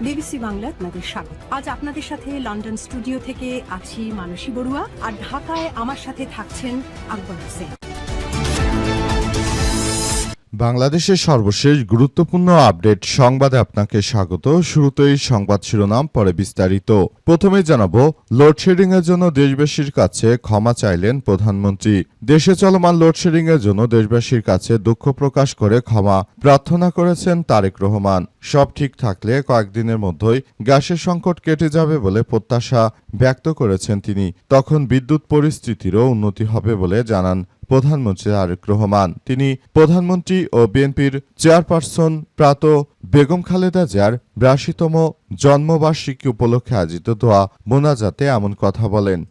BBC Bangla আপনাদের স্বাগত। আজ আপনাদের সাথে লন্ডন স্টুডিও থেকে আছি মানসী বড়ুয়া, আর ঢাকায় আমার সাথে থাকছেন আকবর হোসেন। বাংলাদেশের সর্বশেষ গুরুত্বপূর্ণ আপডেট সংবাদে আপনাকে স্বাগত। শুরুতেই সংবাদ শিরোনাম, পরে বিস্তারিত। প্রথমে জানাবো, লোডশেডিং এর জন্য দেশবাসীর কাছে ক্ষমা চাইলেন প্রধানমন্ত্রী। দেশে চলমান লোডশেডিং এর জন্য দেশবাসীর কাছে দুঃখ প্রকাশ করে ক্ষমা প্রার্থনা করেছেন তারেক রহমান। সব ঠিক থাকলে কয়েকদিনের মধ্যেই গ্যাসের সংকট কেটে যাবে বলে প্রত্যাশা ব্যক্ত করেছেন তিনি। তখন বিদ্যুৎ পরিস্থিতিরও উন্নতি হবে বলে জানান প্রধানমন্ত্রী তারেক রহমান। তিনি প্রধানমন্ত্রী ও বিএনপির চেয়ারপারসন প্রয়াত বেগম খালেদা জিয়ার ৮২তম জন্মবার্ষিকী উপলক্ষে আয়োজিত দোয়া মোনাজাতে এমন কথা বলেন।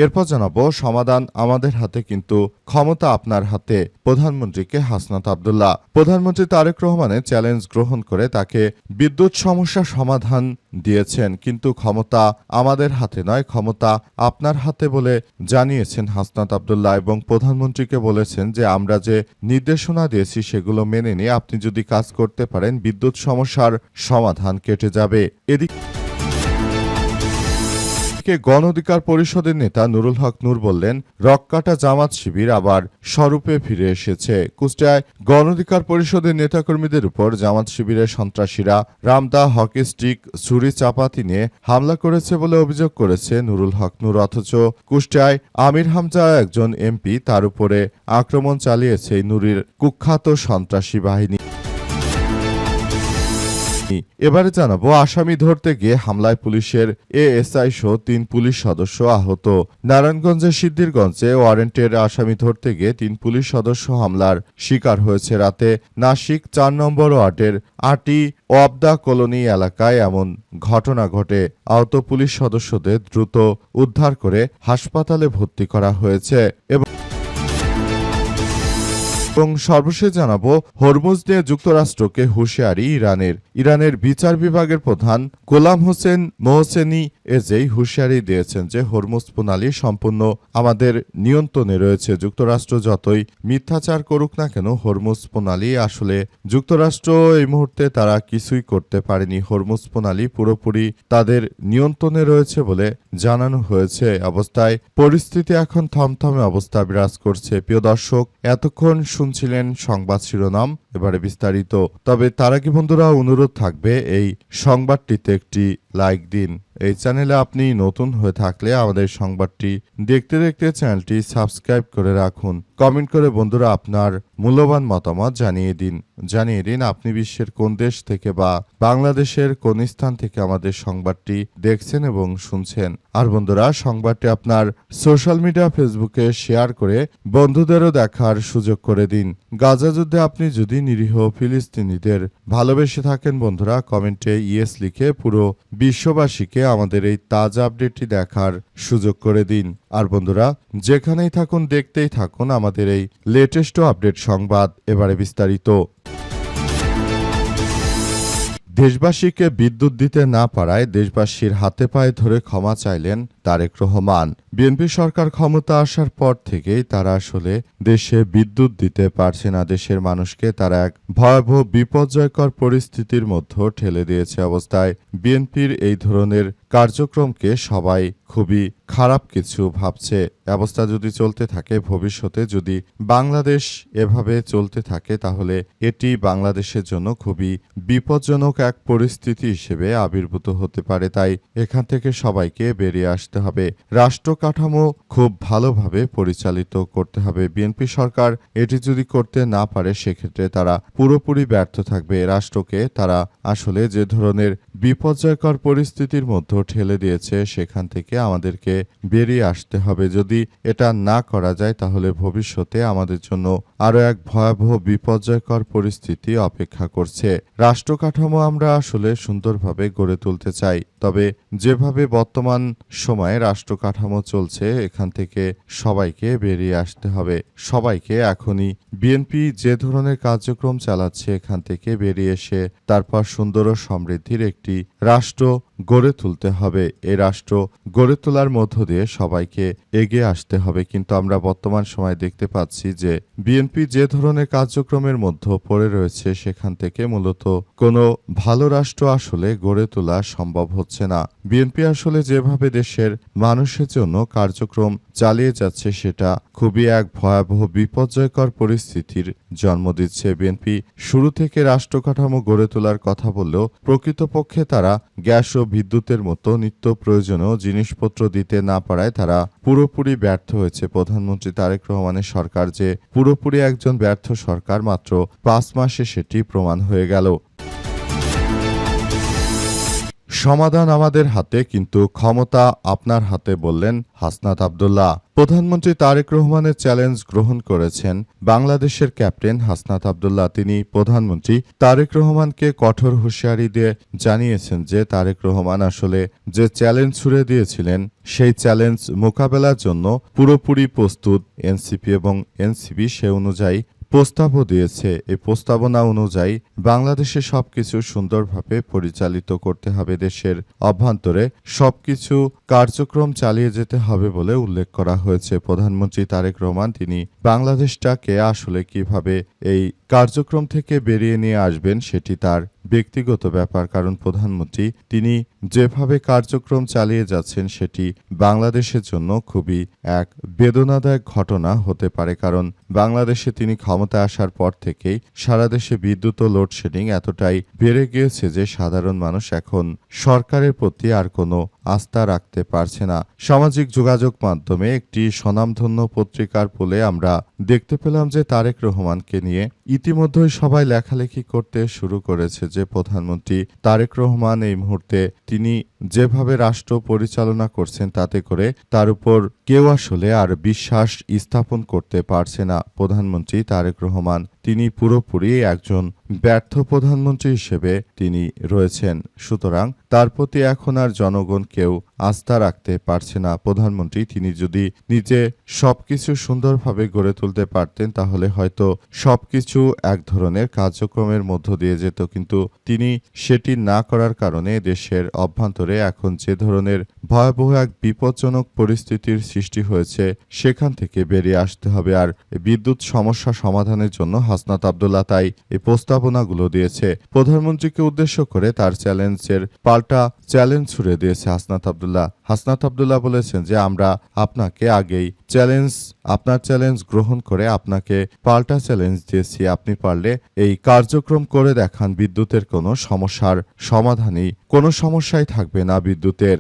এরপর জানাবো, সমাধান আমাদের হাতে কিন্তু ক্ষমতা আপনার হাতে, প্রধানমন্ত্রীকে হাসনাত আব্দুল্লাহ। প্রধানমন্ত্রী তারেক রহমানের চ্যালেঞ্জ গ্রহণ করে তাকে বিদ্যুৎ সমস্যা সমাধান দিয়েছেন, কিন্তু ক্ষমতা আমাদের হাতে নয়, ক্ষমতা আপনার হাতে বলে জানিয়েছেন হাসনাত আব্দুল্লাহ, এবং প্রধানমন্ত্রীকে বলেছেন যে আমরা যে নির্দেশনা দিয়েছি সেগুলো মেনে নিয়ে আপনি যদি কাজ করতে পারেন বিদ্যুৎ সমস্যার সমাধান কেটে যাবে। এদিকে গণ অধিকার পরিষদের নেতা নুরুল হক নূর বললেন, রক্কাটা জামাত শিবির আবার স্বরূপে ফিরে এসেছে। কুষ্টিয়ায় গণ অধিকার পরিষদের নেতাকর্মীদের উপর জামাত শিবিরের সন্ত্রাসীরা রামদা হকি স্টিক ছুরি চাপাতি নিয়ে হামলা করেছে বলে অভিযোগ করেছে নুরুল হক নূর। অথচ কুষ্টিয়ায় আমির হামজা একজন এমপি, তার উপরে আক্রমণ চালিয়েছে নুরির কুখ্যাত সন্ত্রাসী বাহিনী। এবারে জানাবো, আসামি ধরতে গিয়ে হামলায় পুলিশের এএসআই সহ ৩ পুলিশ সদস্য আহত। নারায়ণগঞ্জের সিদ্ধিরগঞ্জে ওয়ারেন্টের আসামি ধরতে গিয়ে ৩ পুলিশ সদস্য হামলার শিকার হয়েছে। রাতে নাসিক ৪ নম্বর ওয়ার্ডের আটি ওয়াবদা কলোনি এলাকায় এমন ঘটনা ঘটে। আহত পুলিশ সদস্যদের দ্রুত উদ্ধার করে হাসপাতালে ভর্তি করা হয়েছে। এবং সর্বশেষ জানাবো, হরমুজ নিয়ে যুক্তরাষ্ট্রকে হুঁশিয়ারি ইরানের বিচার বিভাগের প্রধান গোলাম হোসেন মোহসেনি এজেই হুঁশিয়ারি দিয়েছেন যে হরমুজ প্রণালী সম্পূর্ণ আমাদের নিয়ন্ত্রণে রয়েছে। যুক্তরাষ্ট্র যতই মিথ্যাচার করুক না কেন, হরমুজ প্রণালী আসলে যুক্তরাষ্ট্র এই মুহূর্তে তারা কিছুই করতে পারেনি। হরমুজ প্রণালী পুরোপুরি তাদের নিয়ন্ত্রণে রয়েছে বলে জানানো হয়েছে। অবস্থায় পরিস্থিতি এখন থমথমে অবস্থা বিরাজ করছে। প্রিয় দর্শক, এতক্ষণ শুনছিলেন সংবাদ শিরোনাম, এবারে বিস্তারিত। তবে তার আগে বন্ধুরা অনুরোধ থাকবে, এই সংবাদটিতে একটি লাইক দিন। এই চ্যানেলে আপনি নতুন হয়ে থাকলে আমাদের সংবাদটি দেখতে দেখতে চ্যানেলটি সাবস্ক্রাইব করে রাখুন। কমেন্ট করে বন্ধুরা আপনার মূল্যবান মতামত জানিয়ে দিন আপনি বিশ্বের কোন দেশ থেকে বা বাংলাদেশের কোন স্থান থেকে আমাদের সংবাদটি দেখছেন এবং শুনছেন। আর বন্ধুরা, সংবাদটি আপনার সোশ্যাল মিডিয়া ফেসবুকে শেয়ার করে বন্ধুদেরও দেখার সুযোগ করে দিন। গাজা যুদ্ধে আপনি যদি নিরীহ ফিলিস্তিনিদের ভালোবেসে থাকেন বন্ধুরা, কমেন্টে ইয়েস লিখে পুরো বিশ্ববাসীকে আমাদের এই তাজা আপডেটটি দেখার সুযোগ করে দিন। আর বন্ধুরা, যেখানেই থাকুন দেখতেই থাকুন আমাদের এই লেটেস্ট আপডেট সংবাদ। এবারে বিস্তারিত। দেশবাসীকে বিদ্যুৎ দিতে না পারায় দেশবাসীর হাতে পায়ে ধরে ক্ষমা চাইলেন তারেক রহমান। বিএনপি সরকার ক্ষমতা আসার পর থেকেই তারা আসলে দেশে বিদ্যুৎ দিতে পারছে না। দেশের মানুষকে তারা এক ভয়াবহ বিপর্যয়কর পরিস্থিতির মধ্যে ঠেলে দিয়েছে। অবস্থায় বিএনপির এই ধরনের কার্যক্রমকে সবাই খুবই খারাপ কিছু ভাবছে। অবস্থা যদি চলতে থাকে, ভবিষ্যতে যদি বাংলাদেশ এভাবে চলতে থাকে, তাহলে এটি বাংলাদেশের জন্য খুবই বিপজ্জনক এক পরিস্থিতি হিসেবে আবির্ভূত হতে পারে। তাই এখান থেকে সবাইকে বেরিয়ে আসতে হবে। রাষ্ট্র কাঠামো খুব ভালোভাবে পরিচালিত করতে হবে। বিএনপি সরকার এটি যদি করতে না পারে, সেক্ষেত্রে তারা পুরোপুরি ব্যর্থ থাকবে। রাষ্ট্রকে তারা আসলে যে ধরনের বিপর্যয়কর পরিস্থিতির মধ্যে ঠেলে দিয়েছে, সেখান থেকে আমাদেরকে বেরিয়ে আসতে হবে। যদি এটা না করা যায়, তাহলে ভবিষ্যতে আমাদের জন্য আরো এক ভয়াবহ বিপর্যয়কর পরিস্থিতি অপেক্ষা করছে। রাষ্ট্র কাঠামো আমরা আসলে সুন্দরভাবে গড়ে তুলতে চাই। তবে যেভাবে বর্তমান সময়ে রাষ্ট্র কাঠামো চলছে এখান থেকে সবাইকে বেরিয়ে আসতে হবে। সবাইকে এখনই বিএনপি যে ধরনের কার্যক্রম চালাচ্ছে এখান থেকে বেরিয়ে এসে তারপর সুন্দর ও সমৃদ্ধির একটি রাষ্ট্র গড়ে তুলতে হবে। এই রাষ্ট্র গড়ে তোলার মধ্য দিয়ে সবাইকে এগিয়ে আসতে হবে। কিন্তু আমরা বর্তমান সময়ে দেখতে পাচ্ছি যে বিএনপি যে ধরনের কার্যক্রমের মধ্যে পড়ে রয়েছে সেখান থেকে মূলত কোনো ভালো রাষ্ট্র আসলে গড়ে তোলা সম্ভব হচ্ছে না। বিএনপি আসলে যেভাবে দেশের মানুষের জন্য কার্যক্রম চালিয়ে যাচ্ছে সেটা খুবই এক ভয়াবহ বিপর্যয়কর পরিস্থিতির জন্ম দিচ্ছে। বিএনপি শুরু থেকে রাষ্ট্র কাঠামো গড়ে তোলার কথা বললেও প্রকৃতপক্ষে তারা গ্যাস ও বিদ্যুতের মতো নিত্য প্রয়োজনীয় জিনিসপত্র দিতে না পারায় তারা পুরোপুরি ব্যর্থ হয়েছে। প্রধানমন্ত্রী তারেক রহমানের সরকার যে পুরোপুরি একজন ব্যর্থ সরকার মাত্র 5 মাসে সেটি প্রমাণ হয়ে গেল। সমাধান আমাদের হাতে কিন্তু ক্ষমতা আপনার হাতে, বললেন হাসনাত আব্দুল্লাহ। প্রধানমন্ত্রী তারেক রহমানের চ্যালেঞ্জ গ্রহণ করেছেন বাংলাদেশের ক্যাপ্টেন হাসনাত আব্দুল্লাহ। তিনি প্রধানমন্ত্রী তারেক রহমানকে কঠোর হুঁশিয়ারি দিয়ে জানিয়েছেন যে তারেক রহমান আসলে যে চ্যালেঞ্জ ছুড়ে দিয়েছিলেন সেই চ্যালেঞ্জ মোকাবেলার জন্য পুরোপুরি প্রস্তুত। এনসিপি এবং এনসিবি সে অনুযায়ী প্রস্তাবও দিয়েছে। এই প্রস্তাবনা অনুযায়ী বাংলাদেশে সবকিছু সুন্দরভাবে পরিচালিত করতে হবে। দেশের অভ্যন্তরে সবকিছু কার্যক্রম চালিয়ে যেতে হবে বলে উল্লেখ করা হয়েছে। প্রধানমন্ত্রী তারেক রহমান তিনি বাংলাদেশটাকে আসলে কিভাবে এই কার্যক্রম থেকে বেরিয়ে নিয়ে আসবেন সেটি তার ব্যক্তিগত ব্যাপার। কারণ প্রধানমন্ত্রী তিনি যেভাবে কার্যক্রম চালিয়ে যাচ্ছেন সেটি বাংলাদেশের জন্য খুবই এক বেদনাদায়ক ঘটনা হতে পারে। কারণ বাংলাদেশে তিনি ক্ষমতায় আসার পর থেকেই সারা দেশে বিদ্যুৎ ও লোডশেডিং এতটাই বেড়ে গিয়েছে যে সাধারণ মানুষ এখন সরকারের প্রতি আর কোনো আস্থা রাখতে পারছে না। সামাজিক যোগাযোগ মাধ্যমে একটি স্বনামধন্য পত্রিকার পোলে আমরা দেখতে পেলাম যে তারেক রহমানকে নিয়ে ইতিমধ্যেই সবাই লেখালেখি করতে শুরু করেছে যে প্রধানমন্ত্রী তারেক রহমান এই মুহূর্তে তিনি যেভাবে রাষ্ট্র পরিচালনা করছেন তাতে করে তার উপর কেউ আসলে আর বিশ্বাস স্থাপন করতে পারছে না। প্রধানমন্ত্রী তারেক রহমান তিনি পুরোপুরি একজন ব্যর্থ প্রধানমন্ত্রী হিসেবে তিনি রয়েছেন। সুতরাং তার প্রতি এখন আর জনগণ কেউ আস্থা রাখতে পারছে না। প্রধানমন্ত্রী তিনি যদি নিজে সবকিছু সুন্দরভাবে গড়ে তুলতে পারতেন তাহলে হয়তো সবকিছু এক ধরনের কার্যক্রমের মধ্য দিয়ে যেত। কিন্তু তিনি সেটি না করার কারণে দেশের অভ্যন্তরে এখন যে ধরনের ভয়াবহ এক বিপজ্জনক পরিস্থিতির সৃষ্টি হয়েছে সেখান থেকে বেরিয়ে আসতে হবে। আর বিদ্যুৎ সমস্যা সমাধানের জন্য হাসনাত আব্দুল্লাহ তাই এই প্রস্তাবনাগুলো দিয়েছে। প্রধানমন্ত্রীকে উদ্দেশ্য করে তার চ্যালেঞ্জের পাল্টা চ্যালেঞ্জ ছুড়ে দিয়েছে হাসনাত আব্দুল্লাহ। হাসনাত আব্দুল্লাহ বলেছেন যে আমরা আপনাকে আগেই আপনার চ্যালেঞ্জ গ্রহণ করে আপনাকে পাল্টা চ্যালেঞ্জ দিয়েছি। আপনি পারলে এই কার্যক্রম করে দেখান, বিদ্যুতের কোনো সমস্যার সমাধানই কোনো সমস্যাই থাকবে না বিদ্যুতের।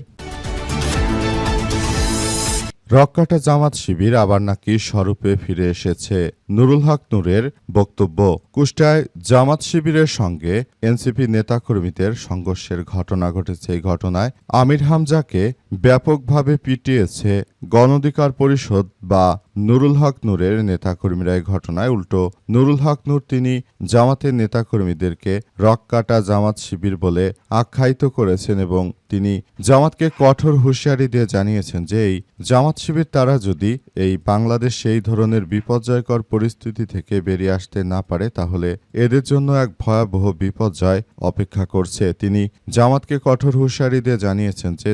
রক্কাটা জামাত শিবির আবার নাকি স্বরূপে ফিরে এসেছে। নুরুল হক নূরের বক্তব্য। কুষ্টিয়ায় জামাত শিবিরের সঙ্গে এনসিপি নেতাকর্মীদের সংঘর্ষের ঘটনা ঘটেছে। এই ঘটনায় আমির হামজাকে ব্যাপকভাবে পিটিয়েছে গণ অধিকার পরিষদ বা নুরুল হক নূরের নেতাকর্মীরা। এই ঘটনায় উল্টো নুরুল হক নূর তিনি জামাতের নেতাকর্মীদেরকে রক্কাটা জামাত শিবির বলে আখ্যায়িত করেছেন এবং তিনি জামাতকে কঠোর হুঁশিয়ারি দিয়ে জানিয়েছেন যে এই জামাত শিবির তারা যদি এই বাংলাদেশ এই ধরনের বিপর্যয়কর পরিস্থিতি থেকে বেরিয়ে আসতে না পারে তাহলে এদের জন্য এক ভয়াবহ বিপর্যয় অপেক্ষা করছে। তিনি জামাতকে কঠোর হুঁশিয়ারি দিয়ে জানিয়েছেন যে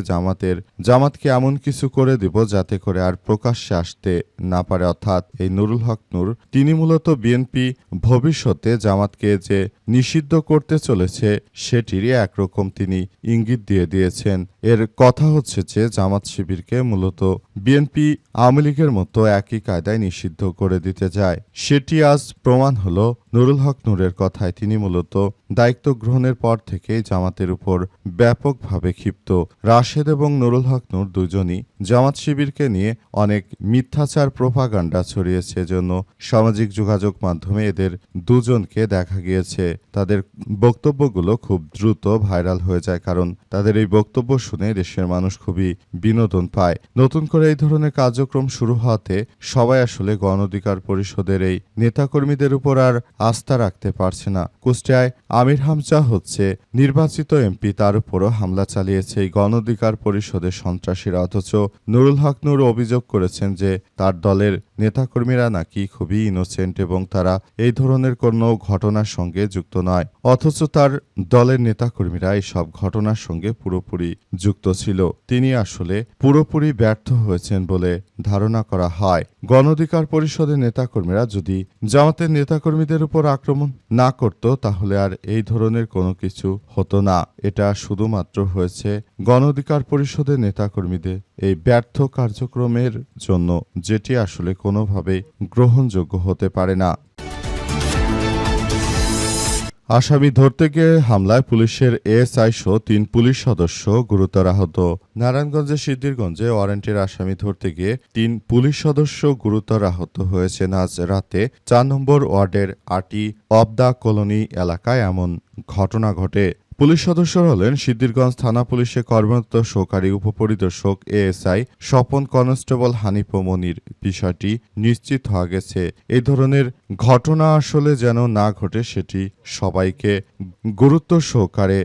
জামাতকে এমন কিছু করে দিব যাতে করে আর প্রকাশ্যে আসতে না পারে। অর্থাৎ এই নুরুল হক নূর তিনি মূলত বিএনপি ভবিষ্যতে জামাতকে যে নিষিদ্ধ করতে চলেছে সেটিরই একরকম তিনি ইঙ্গিত দিয়ে দিয়েছেন। এর কথা হচ্ছে যে জামাত শিবিরকে মূলত বিএনপি আওয়ামী লীগের মতো একই কায়দায় নিষিদ্ধ করে দিতে যায়। সেটি আজ প্রমাণ হলো নুরুল হক নূরের কথায়। তিনি মূলত দায়িত্ব গ্রহণের পর থেকে জামাতের উপর ব্যাপকভাবে ক্ষিপ্ত। রাশেদ এবং নুরুল হক নূর দুজনই জামাত শিবিরকে নিয়ে অনেক মিথ্যাচার প্রোপাগান্ডা ছড়িয়েছে, এজন্য সামাজিক যোগাযোগ মাধ্যমে এদের দুজনকে দেখা গিয়েছে। তাদের বক্তব্যগুলো খুব দ্রুত ভাইরাল হয়ে যায়, কারণ তাদের এই বক্তব্য শুনে দেশের মানুষ খুবই বিনোদন পায়। নতুন করে এই ধরনের কার্যক্রম শুরু হওয়াতে সবাই আসলে গণ অধিকার পরিষদের এই নেতাকর্মীদের উপর আর আস্থা রাখতে পারছে না। কুষ্টিয়ায় আমির হামজা হচ্ছে নির্বাচিত এমপি, তার উপরও হামলা চালিয়েছে এই গণ অধিকার পরিষদের সন্ত্রাসীরা। অথচ নুরুল হক নূর অভিযোগ করেছেন যে তার দলের নেতাকর্মীরা নাকি খুবই ইনোসেন্ট এবং তারা এই ধরনের কোনো ঘটনার সঙ্গে যুক্ত নয়। অথচ তার দলের নেতাকর্মীরা এইসব ঘটনার সঙ্গে পুরোপুরি যুক্ত ছিল। তিনি আসলে পুরোপুরি ব্যর্থ হয়েছেন বলে ধারণা করা হয়। গণ অধিকার পরিষদের নেতাকর্মীরা যদি জামাতের নেতাকর্মীদের উপর আক্রমণ না করত, তাহলে আর এই ধরনের কোনো কিছু হতো না। এটা শুধুমাত্র হয়েছে গণ অধিকার পরিষদের নেতাকর্মীদের এই ব্যর্থ কার্যক্রমের জন্য, যেটি আসলে কোনোভাবেই গ্রহণযোগ্য হতে পারে না। আসামি ধরতে গিয়ে হামলায় পুলিশের এএসআই সহ ৩ পুলিশ সদস্য গুরুতর আহত। নারায়ণগঞ্জের সিদ্ধিরগঞ্জে ওয়ারেন্টের আসামি ধরতে গিয়ে ৩ পুলিশ সদস্য গুরুতর আহত হয়েছেন। আজ রাতে ৪ নম্বর ওয়ার্ডের আটি অব দ্য কলোনি এলাকায় এমন ঘটনা ঘটে। পুলিশ সদস্যরা হলেন সিদ্ধিরগঞ্জ থানা পুলিশে কর্মরত সহকারী উপপরিদর্শক এএসআই স্বপন কনস্টেবল হানিফ মনির। বিষয়টি নিশ্চিত হওয়া গেছে। এই ধরনের ঘটনা আসলে যেন না ঘটে, সেটি সবাইকে গুরুত্ব সহকারে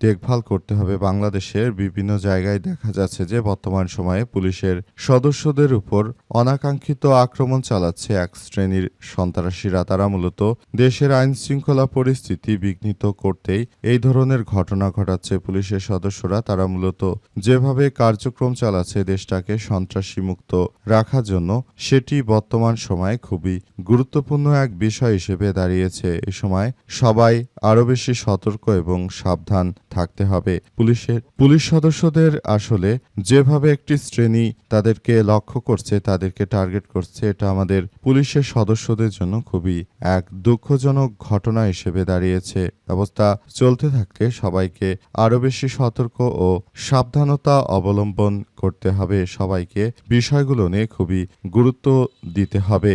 দেখভাল করতে হবে। বাংলাদেশের বিভিন্ন জায়গায় দেখা যাচ্ছে যে বর্তমান সময়ে পুলিশের সদস্যদের উপর অনাকাঙ্ক্ষিত আক্রমণ চালাচ্ছে এক শ্রেণীর সন্ত্রাসীরা। তারা মূলত দেশের আইন শৃঙ্খলা পরিস্থিতি বিঘ্নিত করতেই এই ধরনের ঘটনা ঘটাচ্ছে। পুলিশের সদস্যরা তারা মূলত যেভাবে কার্যক্রম চালাচ্ছে দেশটাকে সন্ত্রাসী মুক্ত রাখার জন্য, সেটি বর্তমান সময়ে খুবই গুরুত্বপূর্ণ এক বিষয় হিসেবে দাঁড়িয়েছে। এ সময় সবাই আরো বেশি সতর্ক এবং সাবধান থাকতে হবে। পুলিশ সদস্যদের আসলে যেভাবে একটি শ্রেণী তাদেরকে লক্ষ্য করছে, তাদেরকে টার্গেট করছে, এটা আমাদের পুলিশের সদস্যদের জন্য খুবই এক দুঃখজনক ঘটনা হিসেবে দাঁড়িয়েছে। অবস্থা চলতে থাকলে সবাইকে আরো বেশি সতর্ক ও সাবধানতা অবলম্বন করতে হবে। সবাইকে বিষয়গুলো নিয়ে খুবই গুরুত্ব দিতে হবে।